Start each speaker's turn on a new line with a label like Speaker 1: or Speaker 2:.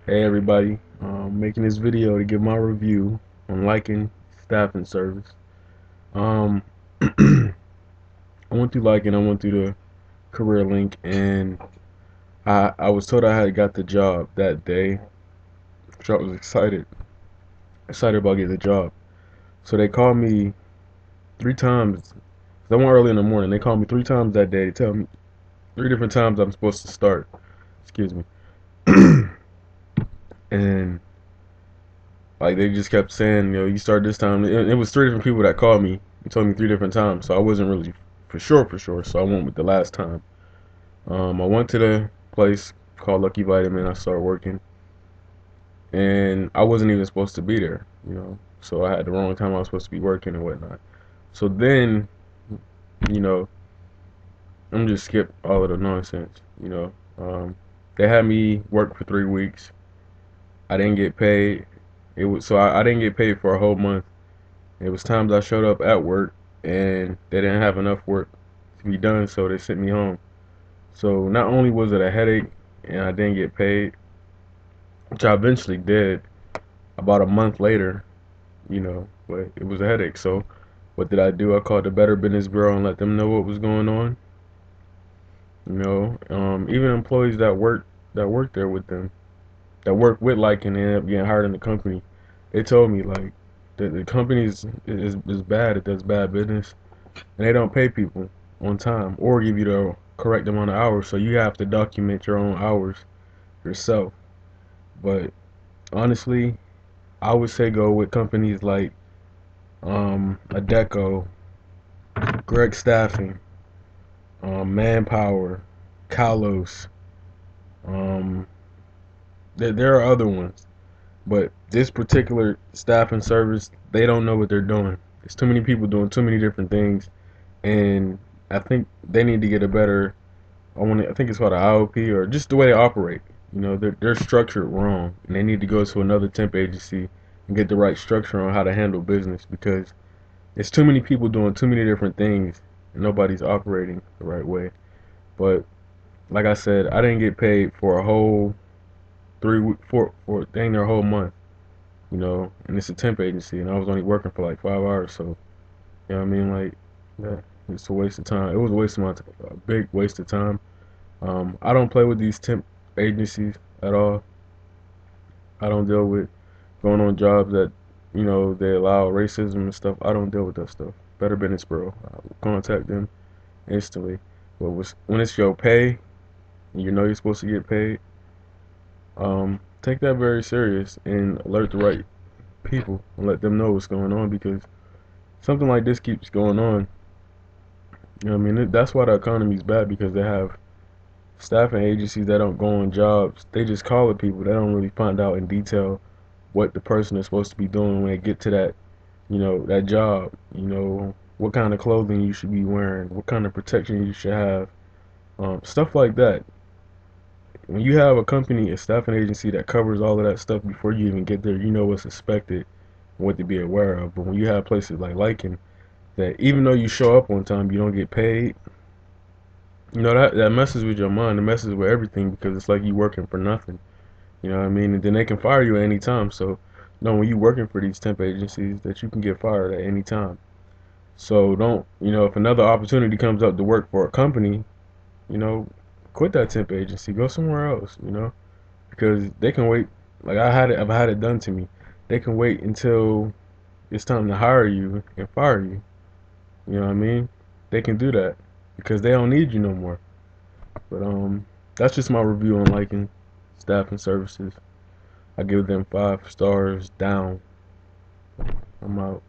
Speaker 1: Hey everybody, making this video to give my review on Liken staffing service. Um, I went through Liken, I went through the career link, and I was told I had got the job that day, which I was excited about getting the job. So they called me 3 times. I went early in the morning. They called me 3 times that day to tell me 3 different times I'm supposed to start. Excuse me. And like they just kept saying, you start this time. It was 3 different people that called me and told me 3 different times, so I wasn't really for sure. So I went with the last time. I went to the place called Lucky Vitamin. I started working, and I wasn't even supposed to be there. So I had the wrong time I was supposed to be working and whatnot. So then, you know, I'm just skip all of the nonsense. They had me work for 3 weeks. I didn't get paid. I didn't get paid for a whole month. It was times I showed up at work and they didn't have enough work to be done, so they sent me home. So not only was it a headache and I didn't get paid, which I eventually did about a month later, but it was a headache. So what did I do? I called the Better Business Bureau and let them know what was going on. Even employees that work there with them, that work with Liken and ended up getting hired in the company, they told me like the company is bad. It does bad business and they don't pay people on time or give you the correct amount of hours, so you have to document your own hours yourself. But honestly, I would say go with companies like Adeco, Greg Staffing, Manpower, Kalos. Um, there are other ones, but this particular staffing service, they don't know what they're doing. There's too many people doing too many different things, and I think they need to get a better I think it's called an IOP or just the way they operate. They're structured wrong, and they need to go to another temp agency and get the right structure on how to handle business because it's too many people doing too many different things and nobody's operating the right way. But like I said, I didn't get paid for a whole 3 week for dang near a whole month, and it's a temp agency, and I was only working for like 5 hours, so you know what I mean, like that. It's a waste of time. It was a waste of a big waste of time. I don't play with these temp agencies at all. I don't deal with going on jobs that they allow racism and stuff. I don't deal with that stuff. Better Business Bureau. I will contact them instantly. But when it's your pay, and you know you're supposed to get paid, take that very serious and alert the right people and let them know what's going on because something like this keeps going on. You know what I mean? That's why the economy's bad because they have staffing agencies that don't go on jobs. They just call the people. They don't really find out in detail what the person is supposed to be doing when they get to that job. What kind of clothing you should be wearing, what kind of protection you should have, stuff like that. When you have a company, a staffing agency that covers all of that stuff before you even get there, you know what's expected and what to be aware of. But when you have places like Liken, that even though you show up on time, you don't get paid, that messes with your mind. It messes with everything because it's like you working for nothing. You know what I mean? And then they can fire you at any time. So, know when you working for these temp agencies that you can get fired at any time. So don't, if another opportunity comes up to work for a company, you know, quit that temp agency, go somewhere else, because they can wait. Like I've had it done to me. They can wait until it's time to hire you and fire you. You know what I mean? They can do that because they don't need you no more. But that's just my review on Liking staffing services. I give them 5 stars down. I'm out.